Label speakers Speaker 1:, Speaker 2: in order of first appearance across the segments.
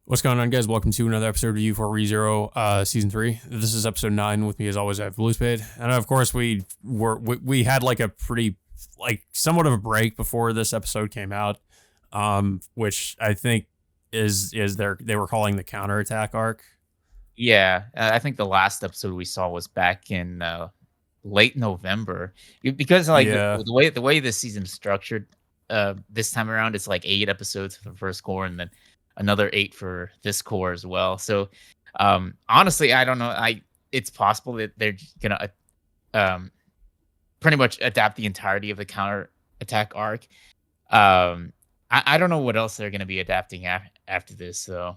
Speaker 1: What's going on, guys? Welcome to another episode of U4 ReZero, Season 3. This is episode 9. With me, as always, I have Bluespade. And of course, we had like a pretty, like, somewhat of a break before this episode came out, which I think they were calling the counterattack arc.
Speaker 2: Yeah, I think the last episode we saw was back in late November. Because like
Speaker 1: Yeah,
Speaker 2: the way this season's structured, this time around it's like 8 episodes for the first core, and then another 8 for this core as well. So, honestly, I don't know. It's possible that they're gonna um pretty much adapt the entirety of the counter attack arc. I don't know what else they're gonna be adapting after this. So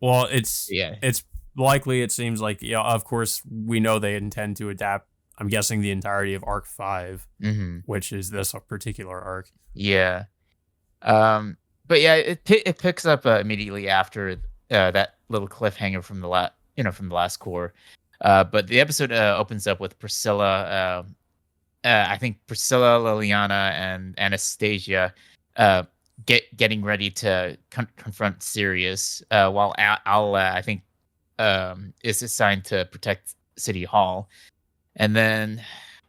Speaker 1: well, it's
Speaker 2: yeah.
Speaker 1: it's likely. It seems like, yeah. Of course, we know they intend to adapt. I'm guessing the entirety of Arc 5,
Speaker 2: Hmm.
Speaker 1: which is this particular arc.
Speaker 2: Yeah. But yeah, it picks up immediately after that little cliffhanger from from the last core. But the episode opens up with Priscilla. I think Priscilla, Liliana, and Anastasia uh, getting ready to confront Sirius, while Al I think is assigned to protect City Hall. And then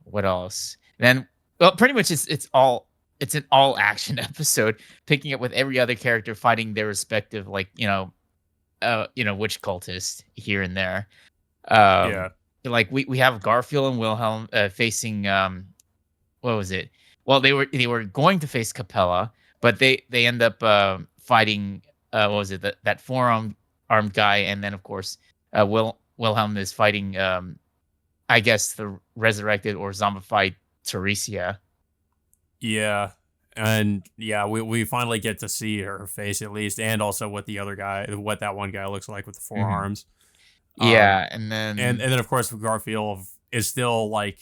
Speaker 2: what else? Then well, pretty much it's an all action episode, picking up with every other character fighting their respective witch cultist here and there. Um
Speaker 1: Yeah,
Speaker 2: like we have Garfield and Wilhelm facing what was it? Well, they were going to face Capella, but they end up fighting what was it? That four armed guy, and then of course Wilhelm is fighting I guess the resurrected or zombified Teresia.
Speaker 1: yeah. And yeah, we finally get to see her face at least, and also what that one guy looks like with the
Speaker 2: Mhm.
Speaker 1: forearms. Um,
Speaker 2: Yeah, and
Speaker 1: and
Speaker 2: then
Speaker 1: then of course Garfield is still like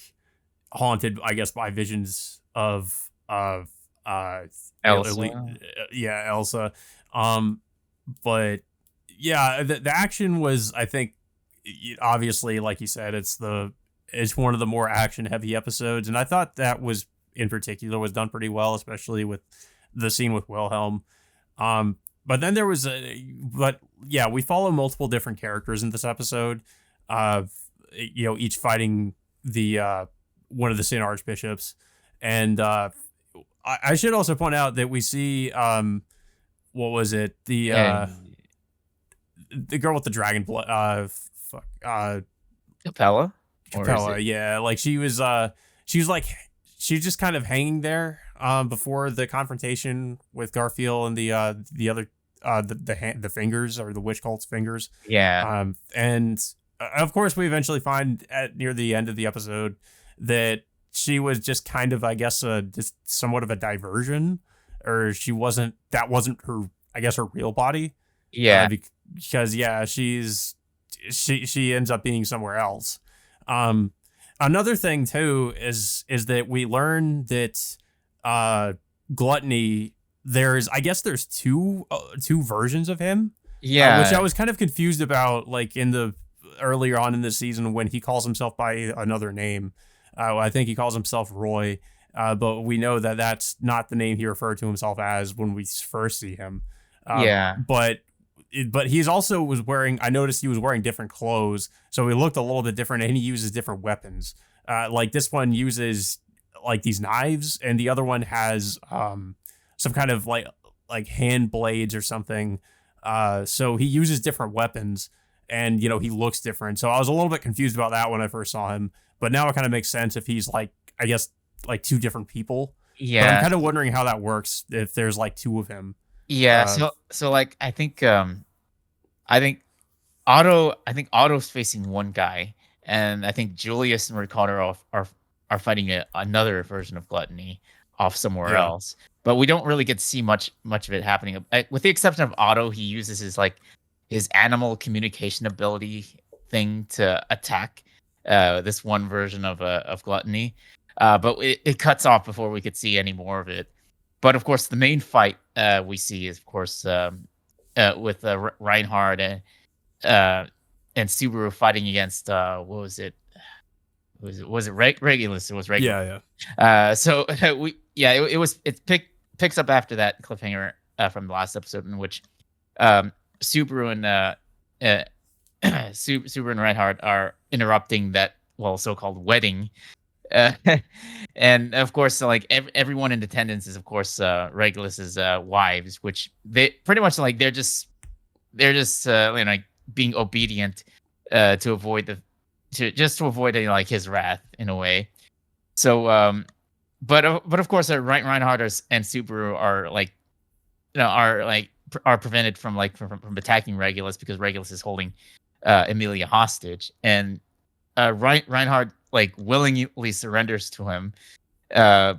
Speaker 1: haunted, I guess, by visions of
Speaker 2: Elsa.
Speaker 1: yeah, Elsa. Um, but yeah, the action was, I think, obviously, like you said, it's one of the more action heavy episodes, and I thought that was in particular was done pretty well, especially with the scene with Wilhelm. But then there was but yeah, we follow multiple different characters in this episode. Uh, each fighting the one of the Sin Archbishops, and I should also point out that we see what was it,
Speaker 2: And
Speaker 1: the girl with the dragon blood, fuck,
Speaker 2: Capella? Or is
Speaker 1: Capella,
Speaker 2: it
Speaker 1: yeah, like she was like she was just kind of hanging there before the confrontation with Garfield and the other the fingers, or the witch cult's fingers.
Speaker 2: yeah.
Speaker 1: And of course we eventually find at near the end of the episode that she was just kind of, I guess, just somewhat of a diversion, or that wasn't her, I guess, her real body.
Speaker 2: Yeah.
Speaker 1: Because yeah, she ends up being somewhere else. Um, Another thing too is that we learn that uh, Gluttony, there's two versions of him, which I
Speaker 2: Yeah.
Speaker 1: was kind of confused about, like in the earlier on in the season when he calls himself by another name. I think he calls himself Roy, but we know that that's not the name he referred to himself as when we first see him. Uh,
Speaker 2: Yeah.
Speaker 1: but he's also was wearing. I noticed he was wearing different clothes, so he looked a little bit different, and he uses different weapons. Like this one uses like these knives, and the other one has some kind of like hand blades or something. So he uses different weapons, and he looks different. So I was a little bit confused about that when I first saw him, but now it kind of makes sense if he's like, I guess, like two different people. But I'm
Speaker 2: Yeah.
Speaker 1: kind of wondering how that works if there's like two of him.
Speaker 2: Yeah.
Speaker 1: Uh,
Speaker 2: So like I think Otto's facing one guy, and I think Julius and Ricardo are fighting another version of Gluttony off somewhere
Speaker 1: yeah.
Speaker 2: else. But we don't really get to see much of it happening. With the exception of Otto, he uses his animal communication ability thing to attack this one version of Gluttony. But it cuts off before we could see any more of it. But of course, the main fight we see is, of course, with Reinhard and Subaru fighting against what was it? Was it Regulus? It was Regulus.
Speaker 1: Yeah, yeah.
Speaker 2: So it picks up after that cliffhanger from the last episode, in which Subaru and uh, Subaru and Reinhardt are interrupting that so-called wedding. Uh, and of course, so, like everyone in attendance is of course Regulus's wives, which they pretty much like they're just like being obedient to avoid to avoid like his wrath in a way. So but of course Reinhardt and Subaru are like are prevented from from attacking Regulus because Regulus is holding Emilia hostage, and Reinhardt like willingly surrenders to him uh,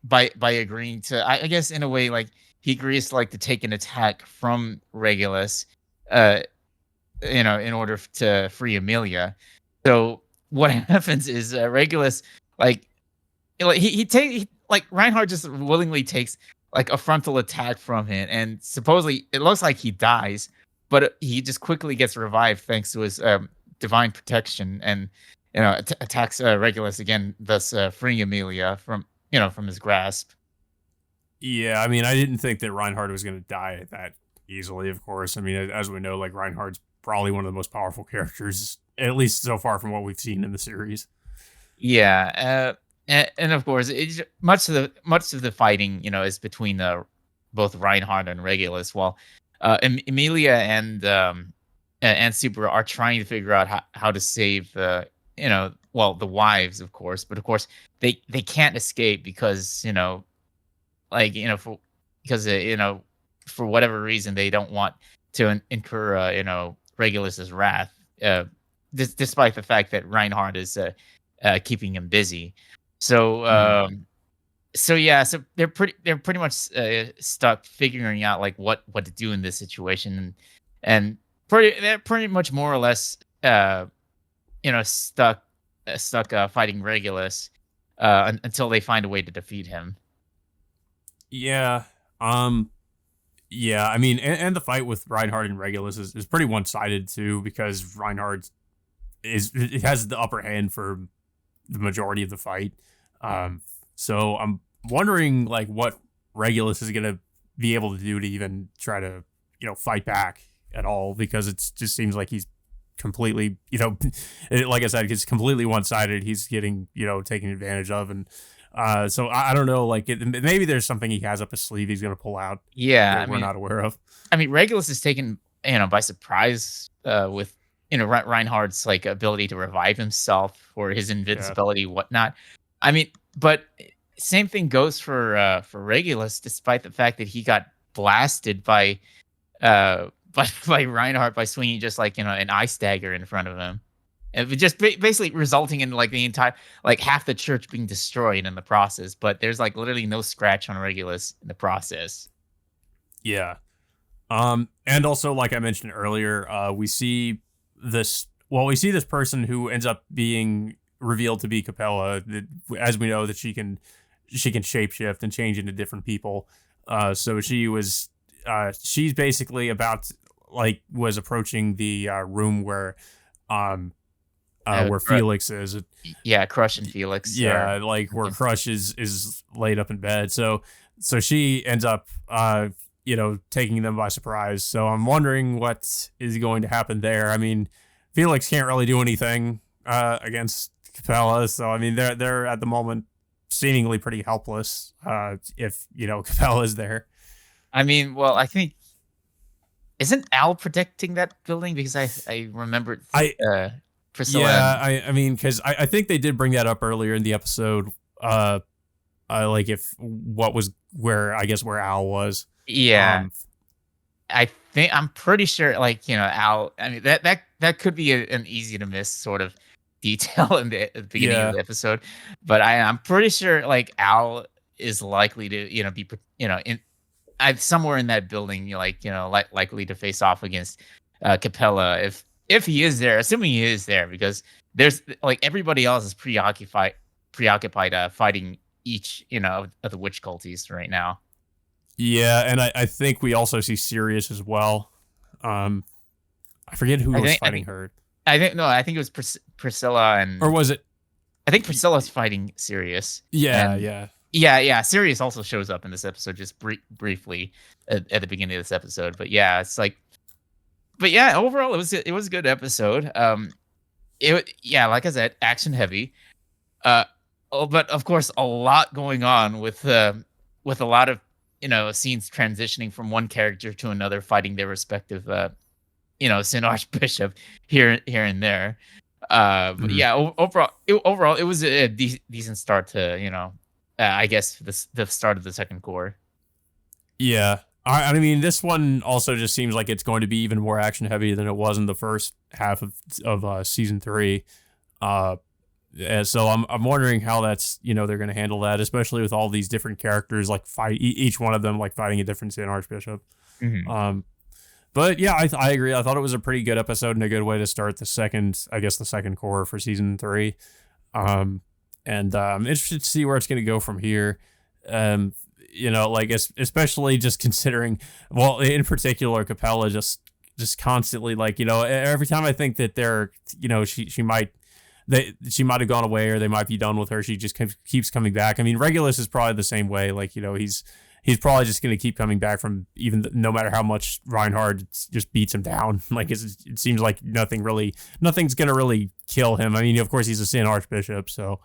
Speaker 2: by agreeing to. I guess in a way, like he agrees to to take an attack from Regulus, uh, in order to free Emilia. So what happens is Regulus like Reinhardt just willingly takes like a frontal attack from him, and supposedly it looks like he dies, but he just quickly gets revived thanks to his divine protection, and attacks Regulus again, thus freeing Emilia from his grasp.
Speaker 1: Yeah, I mean, I didn't think that Reinhardt was going to die that easily. Of course, I mean, as we know, like Reinhardt's probably one of the most powerful characters, at least so far from what we've seen in the series.
Speaker 2: Yeah, and of course, much of the fighting, is between both Reinhardt and Regulus. While Emilia and Subaru are trying to figure out how to save the wives, of course, but of course they can't escape because for because for whatever reason they don't want to incur Regulus's wrath, despite the fact that Reinhardt is keeping him busy. So so yeah, so they're pretty much stuck figuring out like what to do in this situation, and they're pretty much more or less stuck fighting Regulus until they find a way to defeat him.
Speaker 1: Yeah. Yeah, I mean, and the fight with Reinhardt and Regulus is pretty one sided too, because Reinhardt it has the upper hand for the majority of the fight. So I'm wondering like what Regulus is gonna be able to do to even try to fight back at all, because it just seems like he's completely like I said, it's completely one sided. He's getting taken advantage of, and so I don't know, like maybe there's something he has up his sleeve he's gonna pull out
Speaker 2: Yeah,
Speaker 1: that we're not aware of.
Speaker 2: I mean, Regulus is taken by surprise with Reinhardt's like ability to revive himself or his
Speaker 1: Yeah.
Speaker 2: invincibility, whatnot. I mean, but same thing goes for Regulus, despite the fact that he got blasted by Reinhardt by swinging just like an ice dagger in front of him, and it just basically resulting in like the entire like half the church being destroyed in the process. But there's like literally no scratch on Regulus in the process.
Speaker 1: Yeah. And also, like I mentioned earlier, we see this person who ends up being revealed to be Capella. As we know, that she can shapeshift and change into different people. So she's basically was approaching the room where Felix is.
Speaker 2: Yeah, Crush and Felix.
Speaker 1: Yeah, like where Crush is laid up in bed. So she ends up taking them by surprise. So I'm wondering what is going to happen there. I mean, Felix can't really do anything against Capella, so I mean they're at the moment seemingly pretty helpless if Capella is there.
Speaker 2: I mean, well, I think isn't Al protecting that building, because I remembered Priscilla.
Speaker 1: Yeah, I mean, because I think they did bring that up earlier in the episode. Like if what was where Al was.
Speaker 2: Yeah, I'm pretty sure like Al. I mean that could be an easy to miss sort of detail in the beginning of the episode, but I'm pretty sure like Al is likely to be in somewhere in that building, likely to face off against Capella if he is there, assuming he is there, because there's like everybody else is preoccupied fighting each of the witch cultists right now.
Speaker 1: Yeah, and I think we also see Sirius as well. I forget who was fighting her.
Speaker 2: I think it was Priscilla,
Speaker 1: or was it?
Speaker 2: I think Priscilla's fighting Sirius.
Speaker 1: Yeah.
Speaker 2: Sirius also shows up in this episode just briefly at the beginning of this episode. But yeah, it's like but yeah, overall it was a good episode. Yeah, like I said, action heavy. Uh, but of course, a lot going on with a lot of scenes transitioning from one character to another, fighting their respective Sin Archbishop here and there. But
Speaker 1: Mhm.
Speaker 2: yeah, overall, it was a decent start to I guess the start of the second core.
Speaker 1: Yeah. I mean, this one also just seems like it's going to be even more action heavy than it was in the first half of season three. Uh, and so I'm wondering how that's they're going to handle that, especially with all these different characters like each one of them like fighting a different Sin Archbishop.
Speaker 2: Hmm.
Speaker 1: Um, but yeah, I agree. I thought it was a pretty good episode and a good way to start the second core for season three. Um, and I'm interested to see where it's going to go from here. Um, like especially just considering, well, in particular, Capella just constantly like every time I think that she might have gone away or they might be done with her, she just keeps coming back. I mean, Regulus is probably the same way. Like he's probably just going to keep coming back from no matter how much Reinhard just beats him down. Like it seems like nothing's going to really kill him. I mean, of course he's a Sin Archbishop, so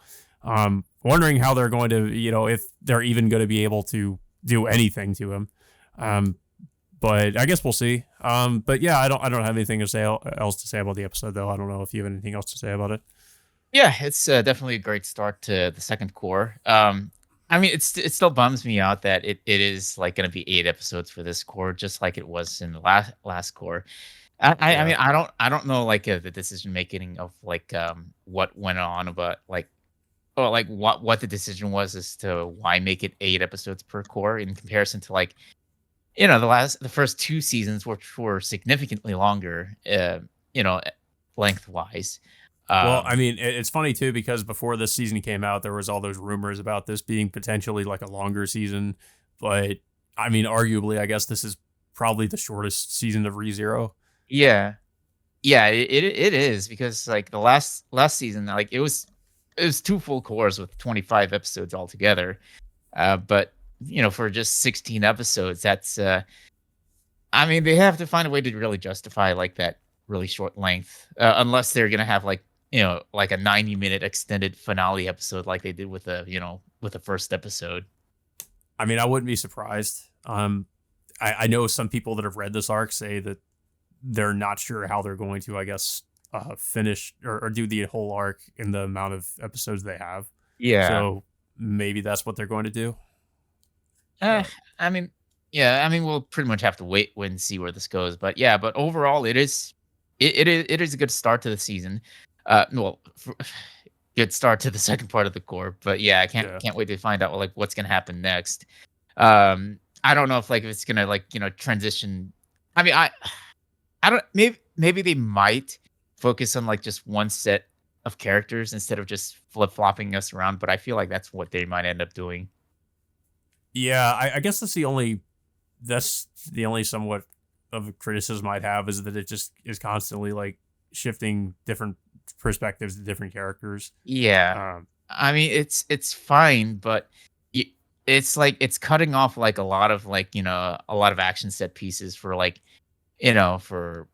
Speaker 1: wondering how they're going to, if they're even going to be able to do anything to him. But I guess we'll see. But yeah, I don't have anything else to say about the episode though. I don't know if you have anything else to say about it.
Speaker 2: Yeah, it's definitely a great start to the second core. I mean, it still bums me out that it is like going to be 8 episodes for this core, just like it was in the last core. I
Speaker 1: Yeah.
Speaker 2: mean, I don't know like the decision making of like what went on, but like or like what the decision was as to why make it 8 episodes per core in comparison to like the first 2 seasons, which were significantly longer, you know, lengthwise.
Speaker 1: Well, I
Speaker 2: Um,
Speaker 1: mean, it's funny too because before this season came out, there was all those rumors about this being potentially like a longer season. But I mean, arguably, I guess this is probably the shortest season of ReZero.
Speaker 2: yeah, yeah, it is because like the last season, like it was 2 full cores with 25 episodes altogether. But for just 16 episodes, that's I mean, they have to find a way to really justify like that really short length, unless they're gonna have like like a 90-minute extended finale episode like they did with the first episode.
Speaker 1: I mean, I wouldn't be surprised. I know some people that have read this arc say that they're not sure how they're going to, I guess, finish or do the whole arc in the amount of episodes they have.
Speaker 2: Yeah.
Speaker 1: So maybe that's what they're going to do.
Speaker 2: Uh,
Speaker 1: Uh,
Speaker 2: I mean, yeah, I mean, we'll pretty much have to wait and see where this goes. But yeah, but overall, it is a good start to the season. Well, good start to the second part of the core. But yeah, I can't
Speaker 1: yeah.
Speaker 2: can't wait to find out like what's gonna happen next. I don't know if it's gonna like transition. I mean, I don't maybe they might focus on like just one set of characters instead of just flip flopping us around. But I feel like that's what they might end up doing.
Speaker 1: Yeah, I guess that's the only somewhat of a criticism I'd have is that it just is constantly like shifting different perspectives to different characters.
Speaker 2: Yeah.
Speaker 1: Um,
Speaker 2: I mean, it's fine, but it's like it's cutting off like a lot of like a lot of action set pieces for like for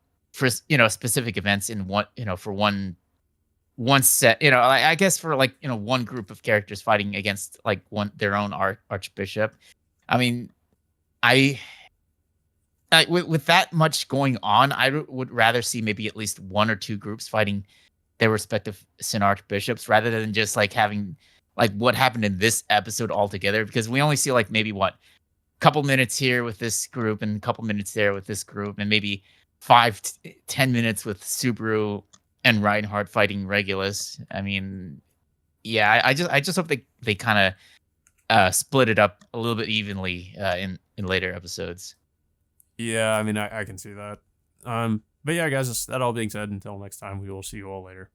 Speaker 2: specific events in one for one set I guess for like one group of characters fighting against like one their own archbishop. I mean, I, with that much going on, would rather see maybe at least one or two groups fighting their respective Sin Archbishops rather than just like having like what happened in this episode altogether because we only see like maybe what couple minutes here with this group and a couple minutes there with this group and maybe 10 minutes with Subaru and Reinhardt fighting Regulus. I mean, yeah, I just hope they kind of split it up a little bit evenly in later episodes.
Speaker 1: yeah, I mean, I can see that. But yeah, guys, that all being said, until next time, we will see you all later.